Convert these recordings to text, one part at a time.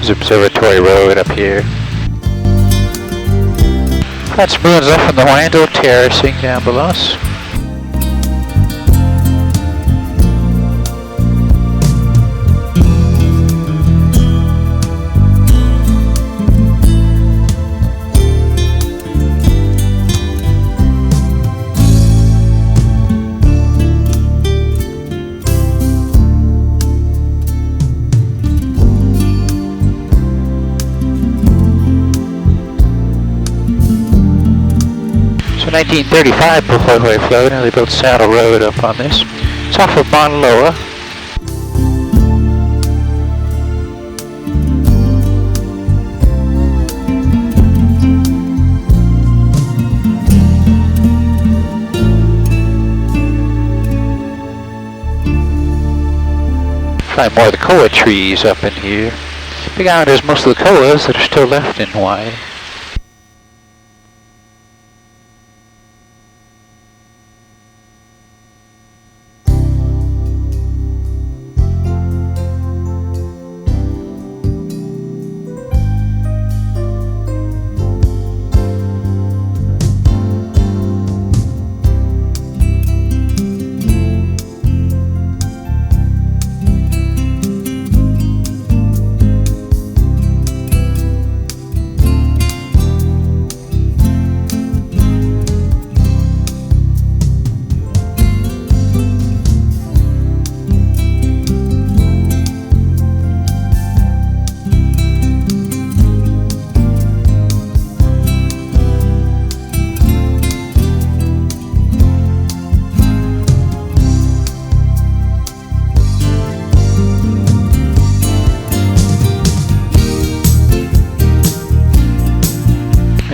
There's Observatory Road up here. That's moons up from the Wyandotte terracing down below us. So 1935 Broadway float, and they built Saddle Road up on this. It's off of Mauna Loa. Find more of the koa trees up in here. Big Island has most of the koas that are still left in Hawaii.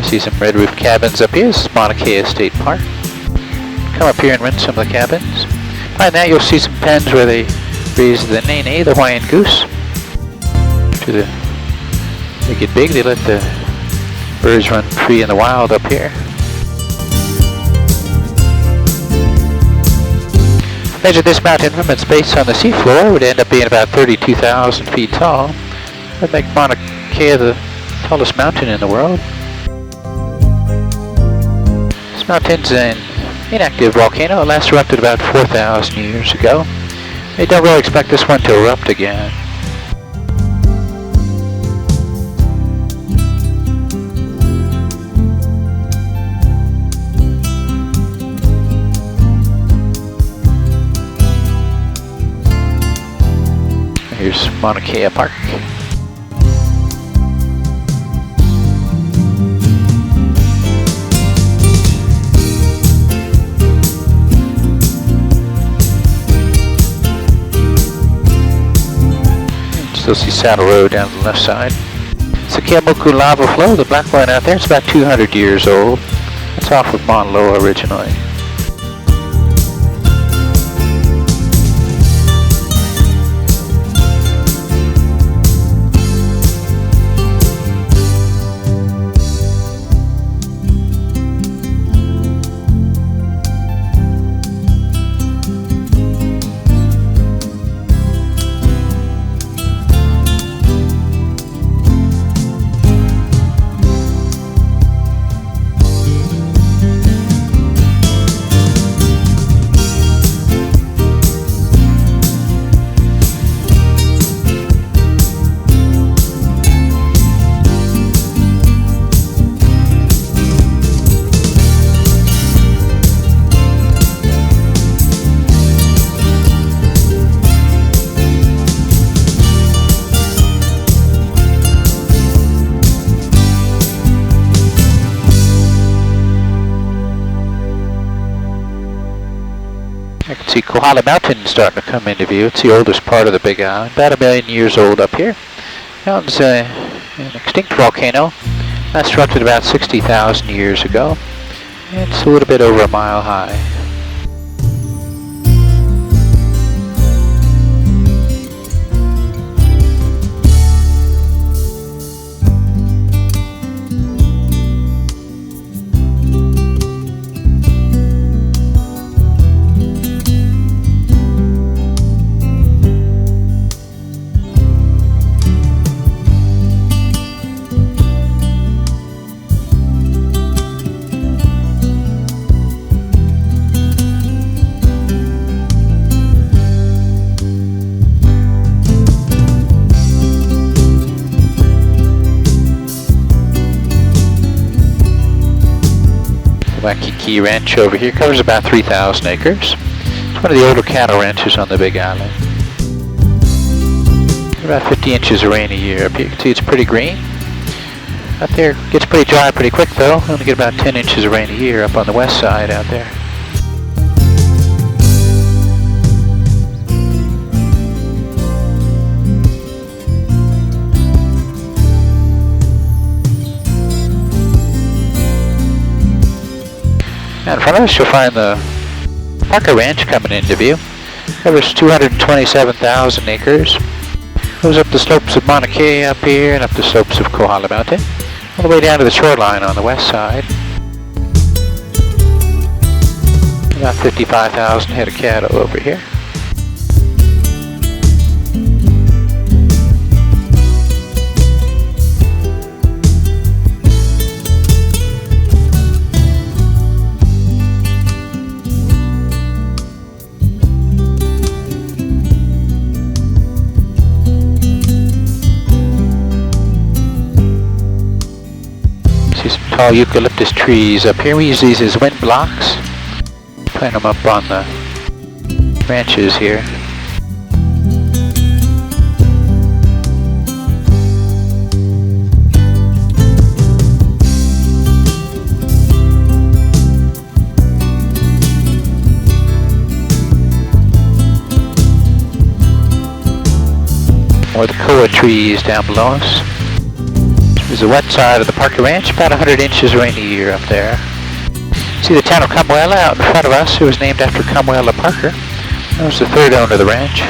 See some red roof cabins up here. This is Mauna Kea State Park. Come up here and rent some of the cabins. Behind that you'll see some pens where they raise the nene, the Hawaiian goose. They get big, they let the birds run free in the wild up here. Measure this mountain from its base on the seafloor. It would end up being about 32,000 feet tall. That would make Mauna Kea the tallest mountain in the world. This mountain's an inactive volcano. It last erupted about 4,000 years ago. They don't really expect this one to erupt again. Here's Mauna Kea Park. Still see Saddle Road down the left side. It's the Keamoku lava flow, the black line out there. It's about 200 years old. It's off of Mauna Loa originally. I can see Kohala Mountain starting to come into view. It's the oldest part of the Big Island, about 1 million years old up here. Mountain's an extinct volcano. Last erupted about 60,000 years ago. It's a little bit over 1 mile high. Waikiki Ranch over here covers about 3,000 acres. It's one of the older cattle ranches on the Big Island. About 50 inches of rain a year up here. You can see it's pretty green. Out there gets pretty dry pretty quick though. Only get about 10 inches of rain a year up on the west side out there. Now in front of us you'll find the Parker Ranch coming into view. Covers 227,000 acres. Goes up the slopes of Mauna Kea up here and up the slopes of Kohala Mountain. All the way down to the shoreline on the west side. About 55,000 head of cattle over here. See some tall eucalyptus trees up here. We use these as wind blocks. Plant them up on the branches here. Or the koa trees down below us. There's the wet side of the Parker Ranch, about 100 inches of rain a year up there. See the town of Kamuela out in front of us. It was named after Kamuela Parker. That was the third owner of the ranch.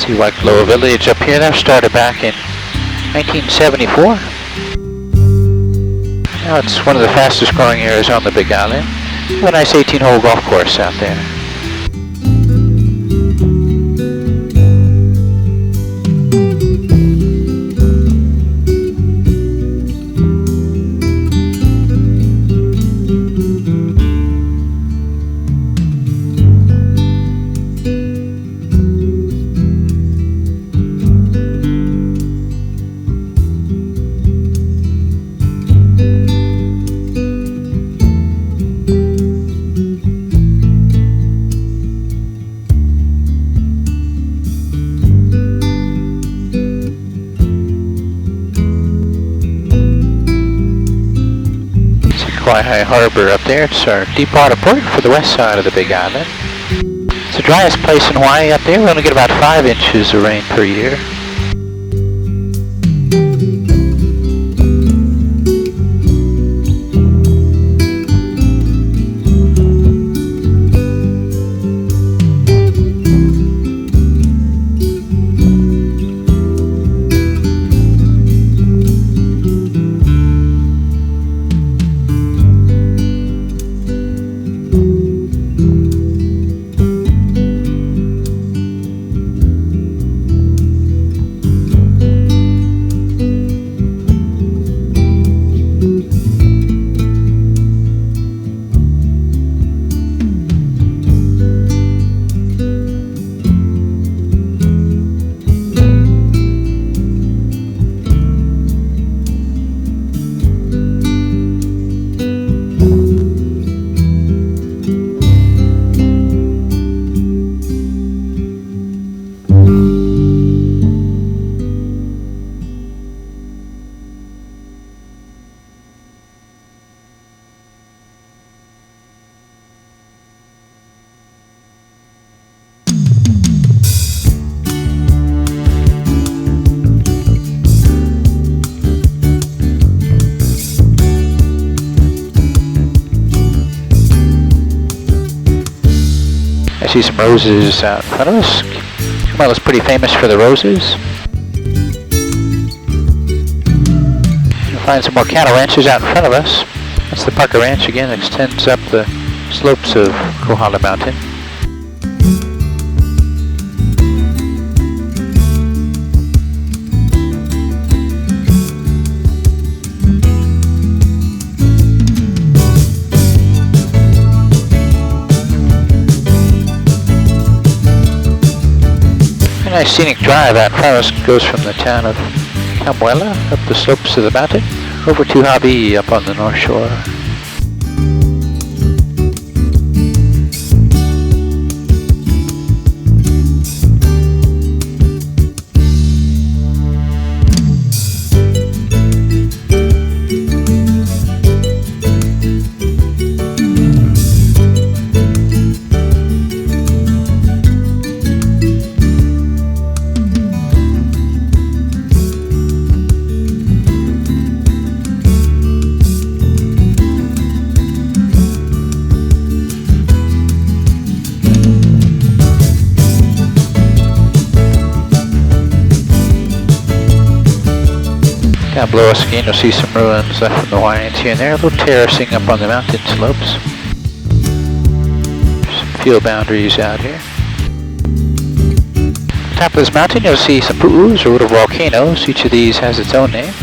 See Waikoloa Village up here. That started back in 1974. Now it's one of the fastest growing areas on the Big Island. A nice 18-hole golf course out there. High Harbor up there. It's our deep water port for the west side of the Big Island. It's the driest place in Hawaii up there. We only get about 5 inches of rain per year. see some roses out in front of us. Well, it's pretty famous for the roses. You'll find some more cattle ranches out in front of us. That's the Parker Ranch again, that extends up the slopes of Kohala Mountain. A nice scenic drive out in front of us goes from the town of Camuela up the slopes of the mountain over to Hawaii up on the north shore. Down below us again, you'll see some ruins left from the Hawaiians here and there, a little terracing up on the mountain slopes. Some field boundaries out here. At the top of this mountain, you'll see some pu'us, or little volcanoes. Each of these has its own name.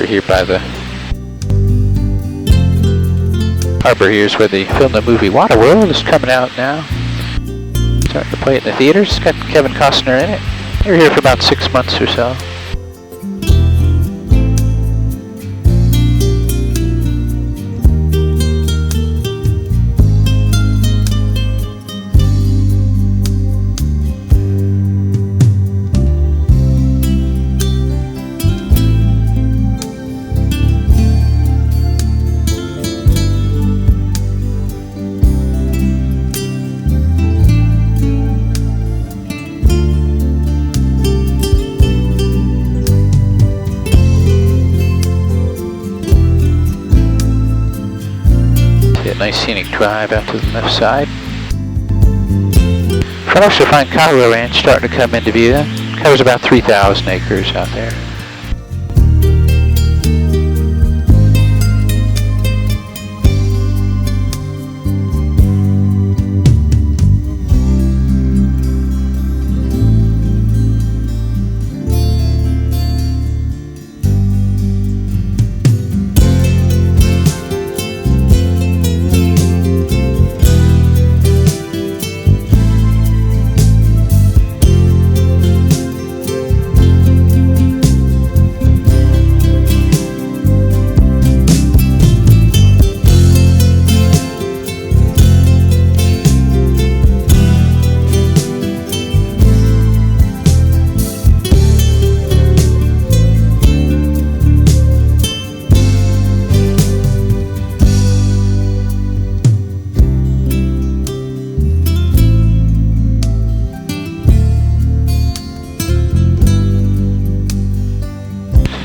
Here by the harbor here is where they filmed the movie Waterworld. It's coming out now. Starting to play it in the theaters. It's got Kevin Costner in it. They were here for about 6 months or so. Nice scenic drive out to the left side. Front of us you'll find Kahua Ranch starting to come into view. That covers about 3,000 acres out there.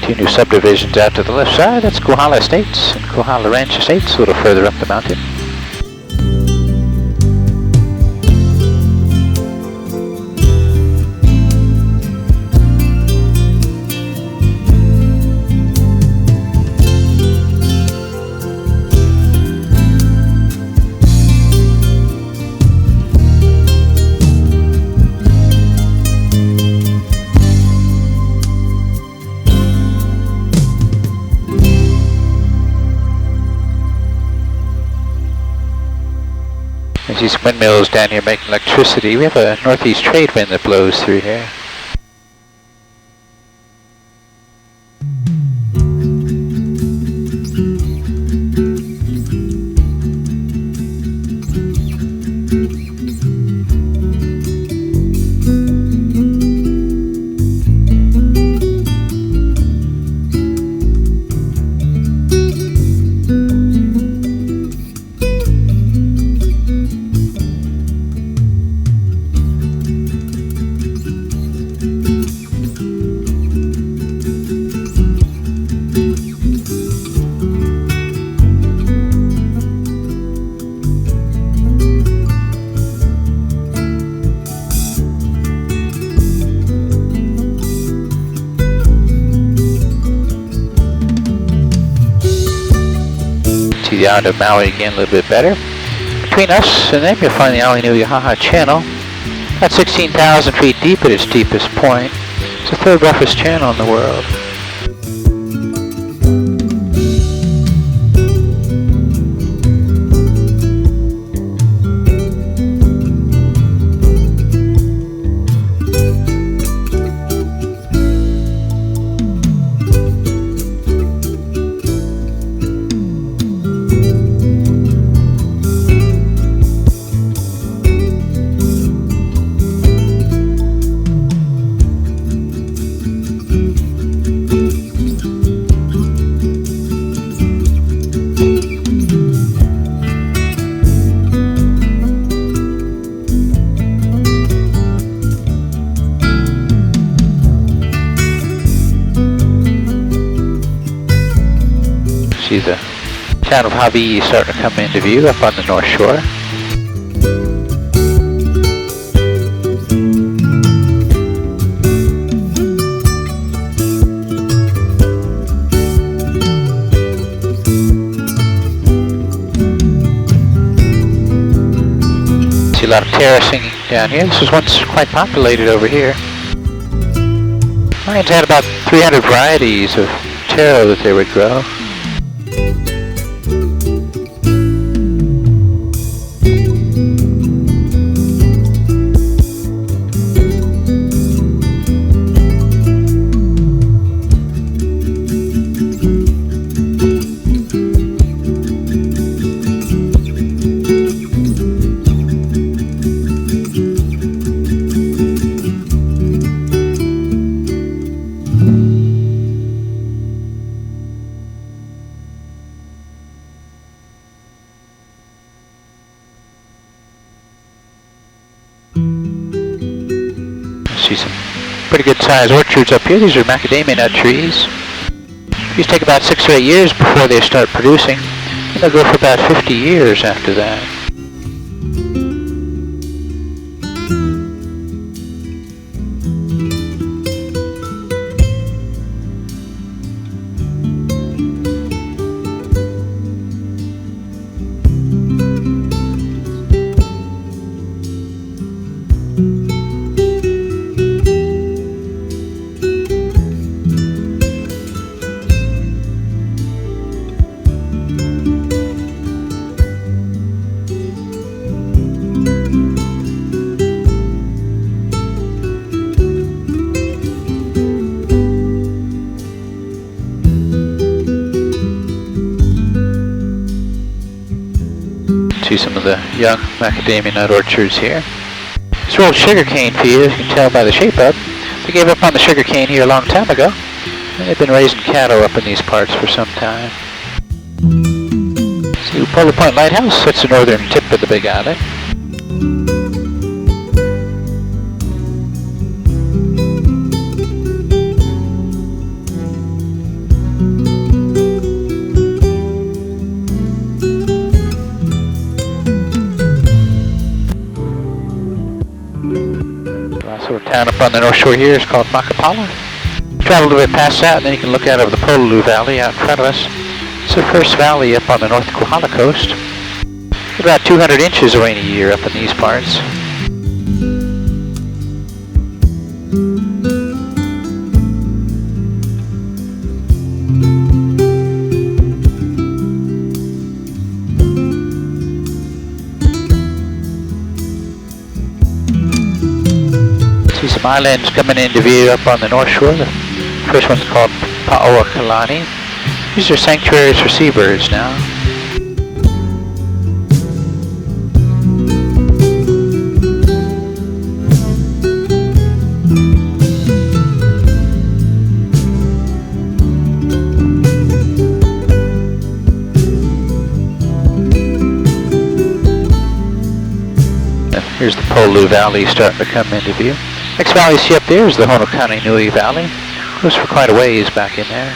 Two new subdivisions out to the left side. That's Kohala Estates and Kohala Ranch Estates, a little further up the mountain. These windmills down here making electricity. We have a northeast trade wind that blows through here. the island of Maui again a little bit better. Between us and them, you'll find the Aoinui Channel. About 16,000 feet deep at its deepest point. It's the third roughest channel in the world. See the town of Hawaii starting to come into view up on the north shore. See a lot of terracing down here. This was once quite populated over here. Lions had about 300 varieties of taro that they would grow. See some pretty good sized orchards up here. These are macadamia nut trees. These take about 6 or 8 years before they start producing, and they'll go for about 50 years after that. See some of the young macadamia nut orchards here. It's old sugarcane field, you can tell by the shape of it. They gave up on the sugarcane here a long time ago, and they've been raising cattle up in these parts for some time. See, Polo Point Lighthouse, that's the northern tip of the Big Island. So a town up on the north shore here is called Makapala. Travel a little bit past that, and then you can look out over the Pololu Valley out in front of us. It's the first valley up on the North Kohala coast. About 200 inches of rain a year up in these parts. See some islands coming into view up on the north shore. The first one's called Pa'oakalani. These are sanctuaries for seabirds now. Here's the Pololu Valley starting to come into view. Next valley you see up there is the Honeymoon Valley. Goes for quite a ways back in there.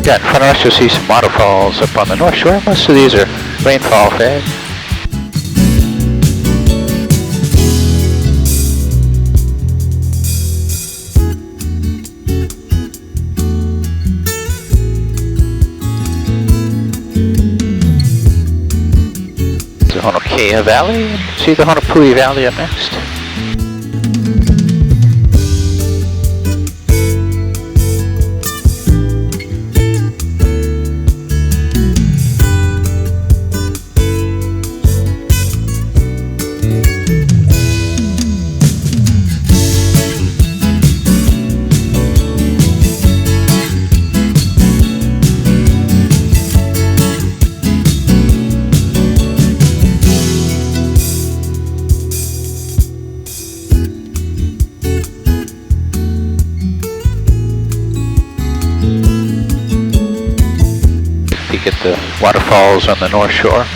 got in front of us, you'll see some waterfalls up on the north shore. Most of these are rainfall fed. The Honokea Valley. See the Honopui Valley up next. At the waterfalls on the north shore.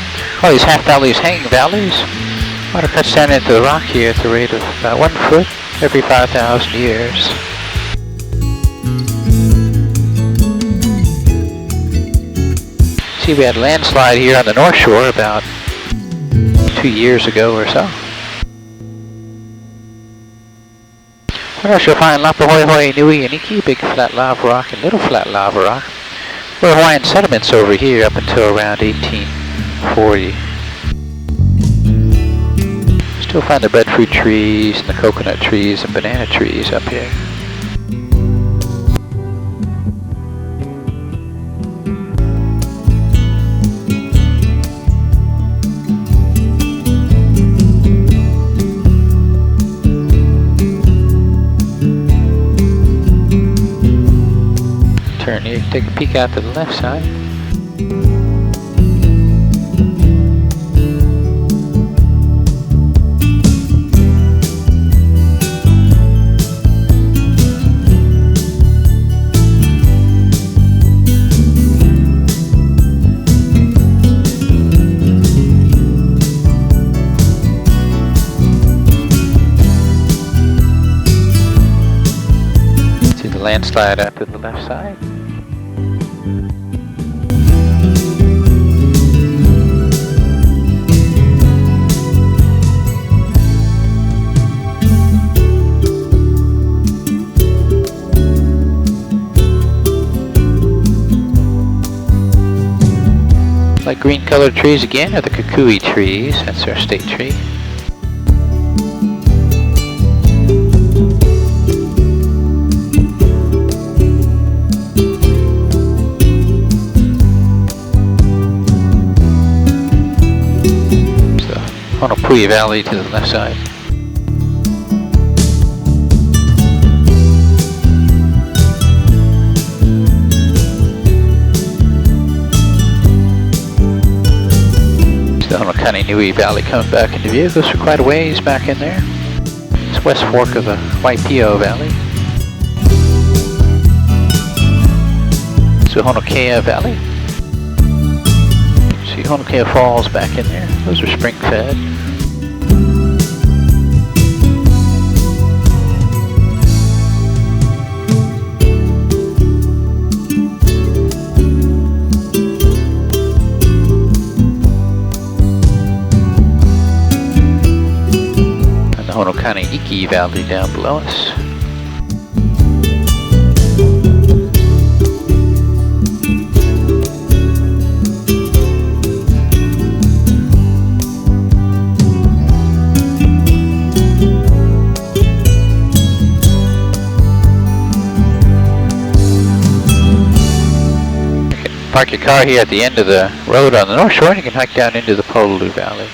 All these half valleys, hanging valleys. Water cuts down into the rock here at the rate of about 1 foot every 5,000 years. See, we had a landslide here on the north shore about 2 years ago or so. First you'll find Lapahoihoi, Nui, and Iki, big flat lava rock and little flat lava rock. There were Hawaiian settlements over here up until around 1840. Still find the breadfruit trees and the coconut trees and banana trees up here. Turn here, take a peek out to the left side. See the landslide out to the left side. Like green colored trees again are the kukui trees. That's our state tree. So Honopui Valley to the left side. The Honokani Nui Valley comes back into view. Goes for quite a ways back in there. It's West Fork of the Waipio Valley. It's the Honokea Valley. See Honokea Falls back in there. Those are spring fed. Honokani Iki Valley down below us. Park your car here at the end of the road on the north shore and you can hike down into the Pololu Valley.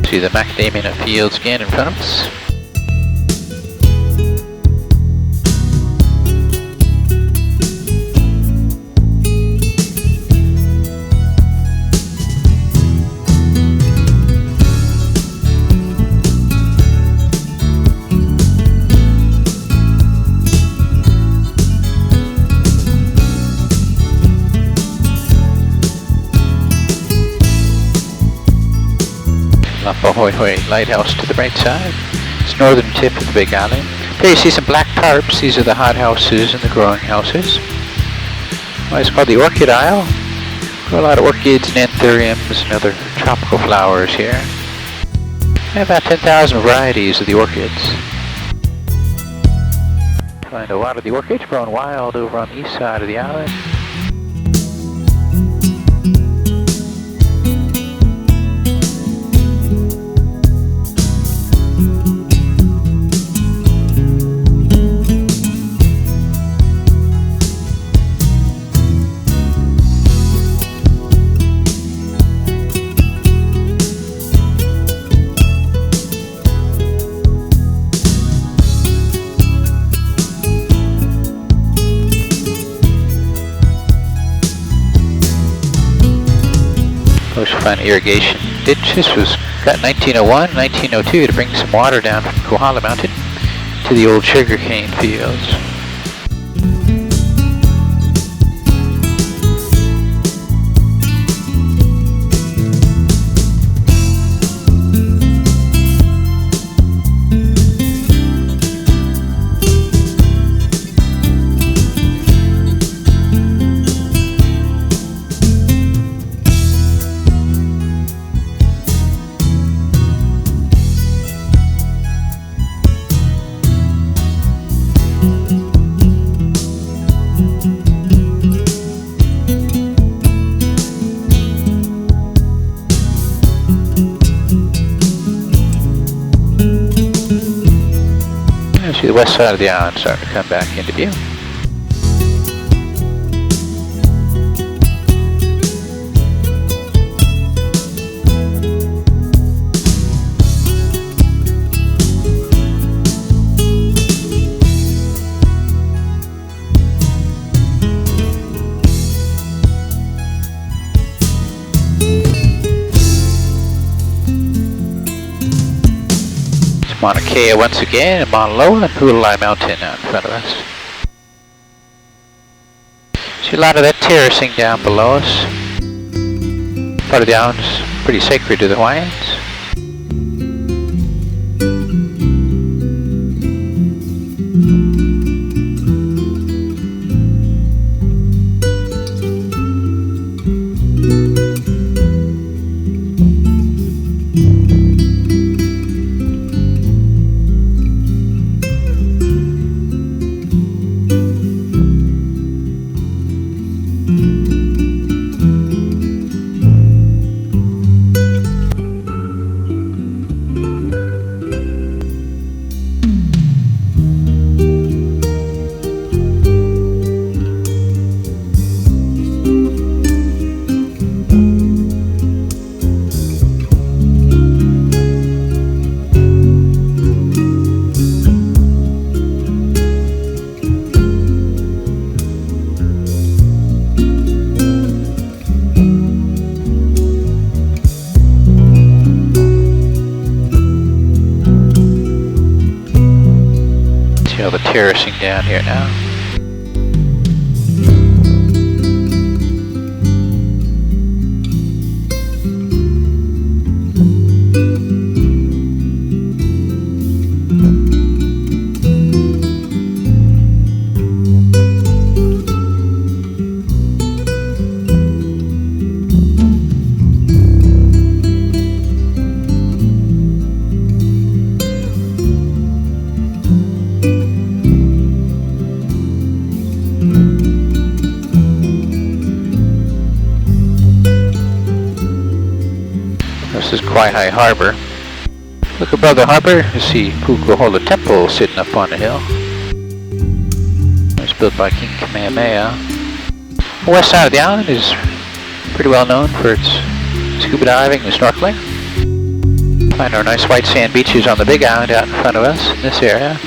See the macadamia nut fields again in front of us. Ahoy Hoy lighthouse to the right side. It's northern tip of the big island. There you see some black tarps. These are the hot houses and the growing houses. Well, it's called the Orchid Isle. Grow a lot of orchids and anthuriums and other tropical flowers here. We have about 10,000 varieties of the orchids. Find a lot of the orchids growing wild over on the east side of the island. You'll find irrigation ditch. This was cut in 1901, 1902 to bring some water down from Kohala Mountain to the old sugarcane fields. See the west side of the island starting to come back into view. Mauna Kea once again, and Mauna Loa and Hualalai Mountain out in front of us. See a lot of that terracing down below us. Part of the island's pretty sacred to the Hawaiians. The terracing down here now. This is High Harbor. Look above the harbor, you see Pu'ukohola Temple sitting up on the hill. It was built by King Kamehameha. The west side of the island is pretty well known for its scuba diving and snorkeling. Find our nice white sand beaches on the big island out in front of us in this area.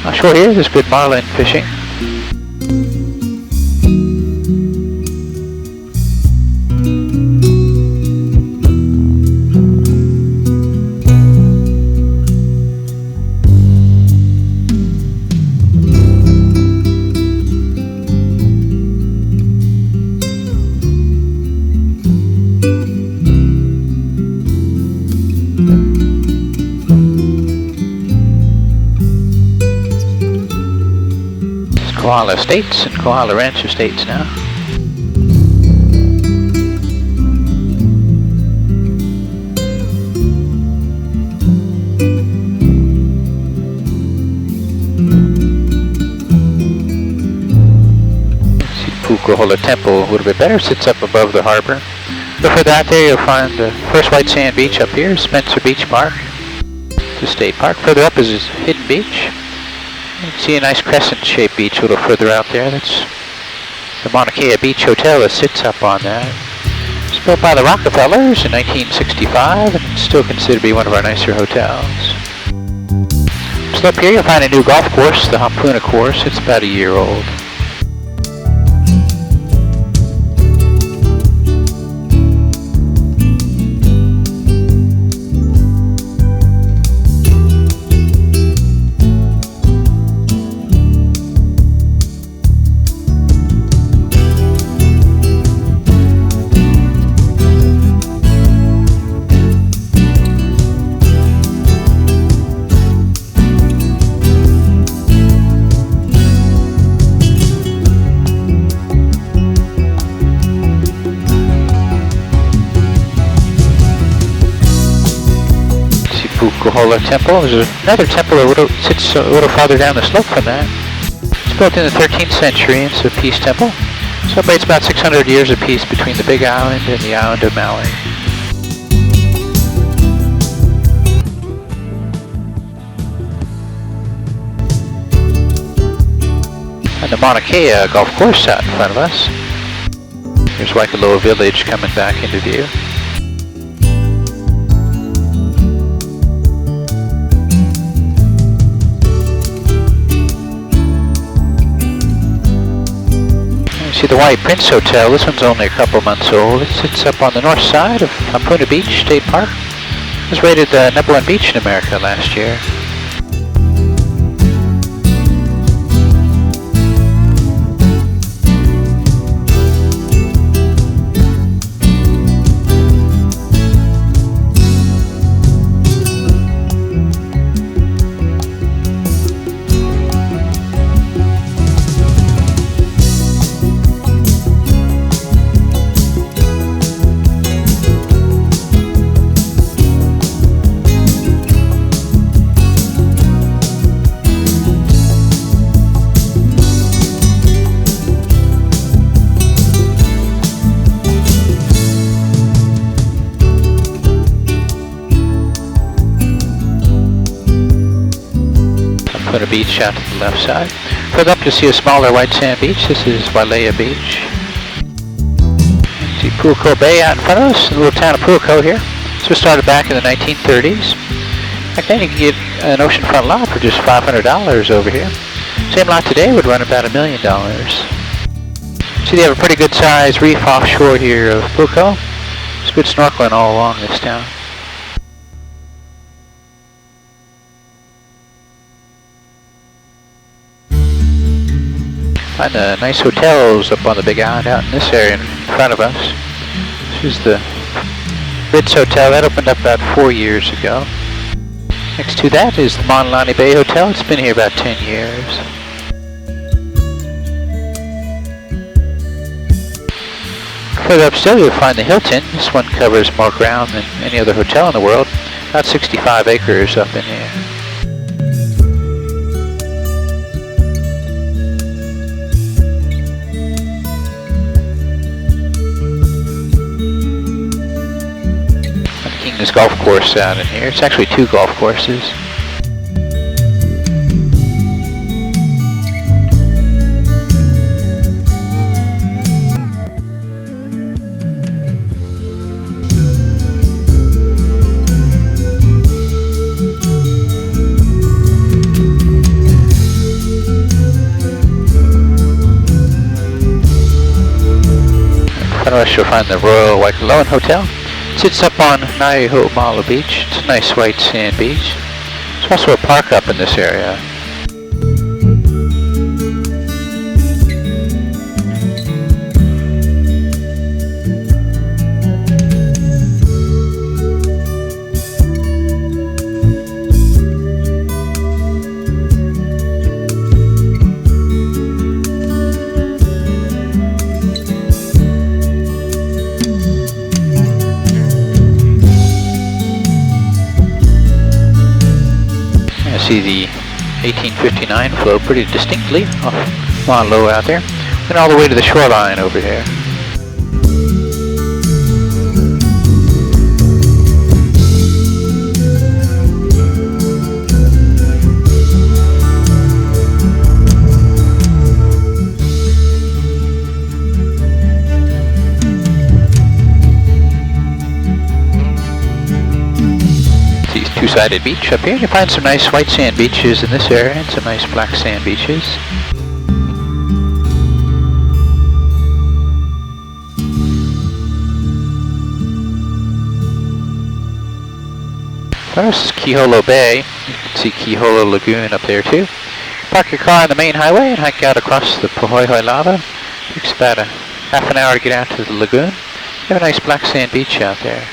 Offshore here, there's good marlin fishing. Kohala Estates and Kohala Ranch Estates now. Kohala Temple a little bit better, sits up above the harbor. But for that there you'll find the first white sand beach up here, Spencer Beach Park. It's a state park. Further up is Hidden Beach. You can see a nice crescent-shaped beach a little further out there. That's the Mauna Kea Beach Hotel that sits up on that. It was built by the Rockefellers in 1965 and it's still considered to be one of our nicer hotels. So up here you'll find a new golf course, the Hampuna course. It's about a year old. Kohala Temple. There's another temple that sits a little farther down the slope from that. It's built in the 13th century. It's a peace temple. It celebrates about 600 years of peace between the Big Island and the island of Maui. And the Mauna Kea golf course out in front of us. There's Waikoloa Village coming back into view. See the White Prince Hotel. This one's only a couple months old. It sits up on the north side of Hampuna Beach State Park. It was rated the #1 beach in America last year. Put a beach out to the left side. Further up you'll see a smaller white sand beach. This is Wailea Beach. See Puako Bay out in front of us, the little town of Puako here. This was started back in the 1930s. Back then you could get an oceanfront lot for just $500 over here. Same lot today would run about $1 million. See they have a pretty good sized reef offshore here of Puako. There's good snorkeling all along this town. Find the nice hotels up on the Big Island out in this area in front of us. This is the Ritz Hotel. That opened up about 4 years ago. Next to that is the Monalani Bay Hotel. It's been here about 10 years. Further up still you'll find the Hilton. This one covers more ground than any other hotel in the world. About 65 acres up in here. This golf course out in here. It's actually 2 golf courses. In front of us you'll find the Royal Waikoloa Hotel. It sits up on Naiho'omala Beach. It's a nice white sand beach. There's also a park up in this area. 1859 flow pretty distinctly on low out there, and all the way to the shoreline over here. Two-sided beach up here. You find some nice white sand beaches in this area and some nice black sand beaches. This is Kiholo Bay. You can see Kiholo Lagoon up there too. Park your car on the main highway and hike out across the Pahoehoe lava. It takes about a half an hour to get out to the lagoon. You have a nice black sand beach out there.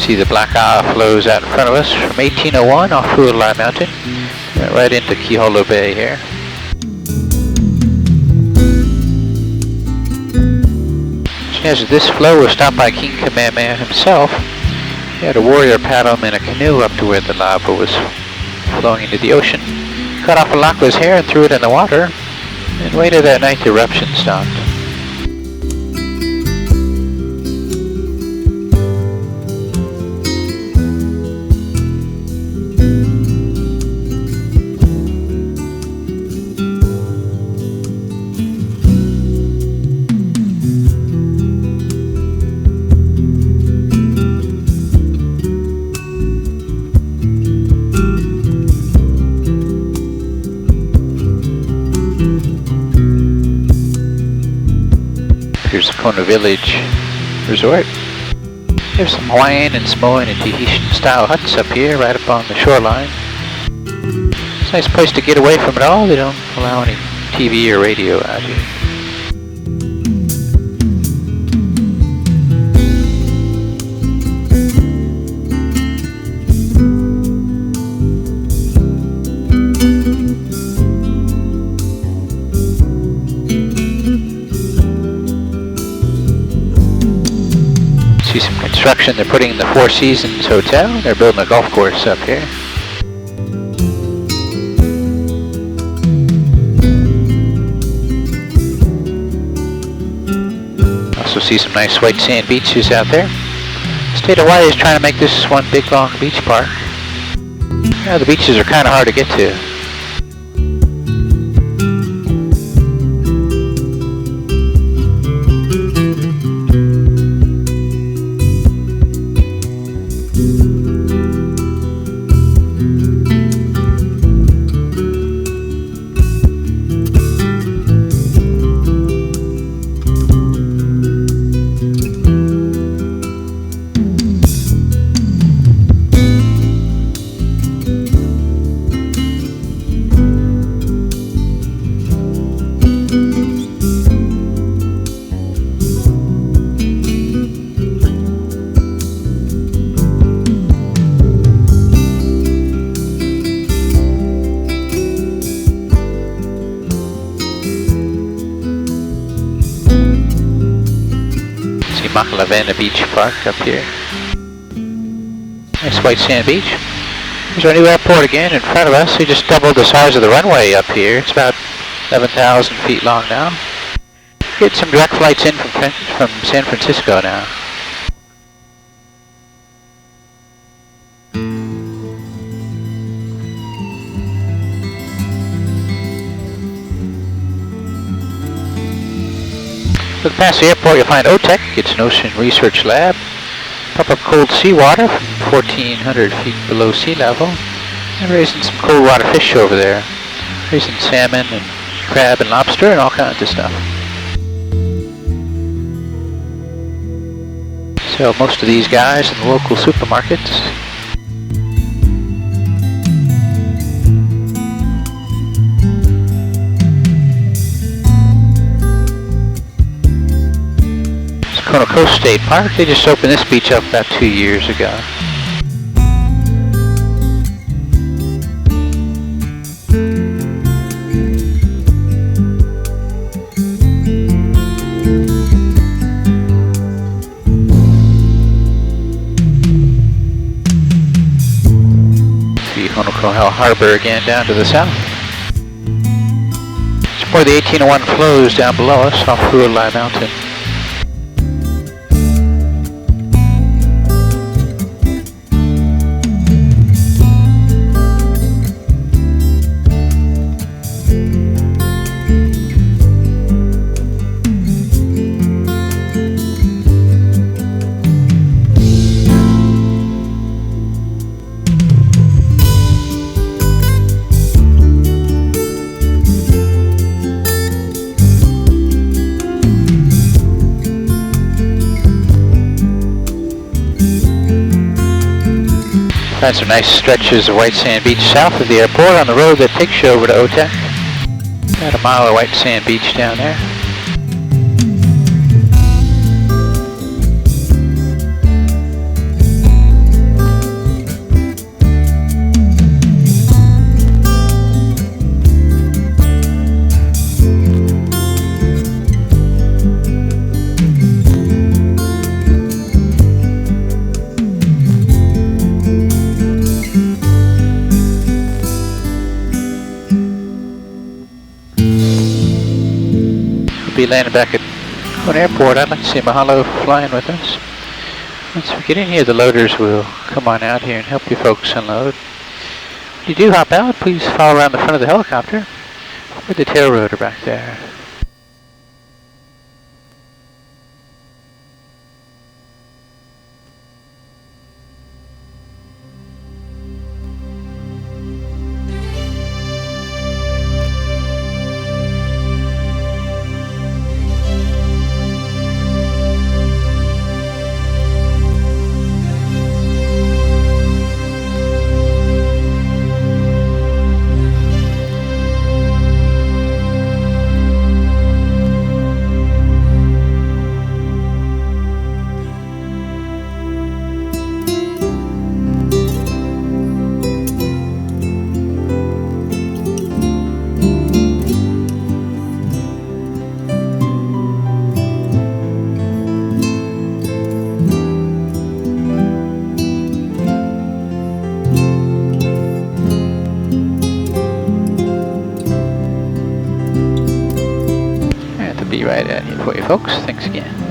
See the Black Isle flows out in front of us from 1801 off Hualai Mountain, right into Kiholo Bay here. As this flow was stopped by King Kamehameha himself. He had a warrior paddle him in a canoe up to where the lava was flowing into the ocean. Cut off Alakwa's hair and threw it in the water, and waited that night the eruption stopped. Here's the Kona Village Resort. There's some Hawaiian and Samoan and Tahitian style huts up here right up on the shoreline. It's a nice place to get away from it all. They don't allow any TV or radio out here. See some construction they're putting in the Four Seasons Hotel. They're building a golf course up here. Also see some nice white sand beaches out there. The state of Hawaii is trying to make this one big long beach park. Yeah, the beaches are kind of hard to get to. Makalavena Beach Park up here. Nice white sand beach. There's our new airport again in front of us. We just doubled the size of the runway up here. It's about 11,000 feet long now. Get some direct flights in from San Francisco now. Look past the airport, you'll find OTEC. It's an ocean research lab. Pump up cold seawater from 1,400 feet below sea level. And raising some cold water fish over there. Raising salmon and crab and lobster and all kinds of stuff. Sell most of these guys in the local supermarkets. Kona Coast State Park. They just opened this beach up about 2 years ago. The Honeymoon Harbor again down to the south. It's where the 1801 flows down below us off Hualai Mountain. Find some nice stretches of white sand beach south of the airport on the road that takes you over to Otek. About a mile of white sand beach down there. Be landing back at an airport. I'd like to see Mahalo flying with us. Once we get in here, the loaders will come on out here and help you folks unload. When you do hop out, please follow around the front of the helicopter with the tail rotor back there. Be right out here for you folks. Thanks again.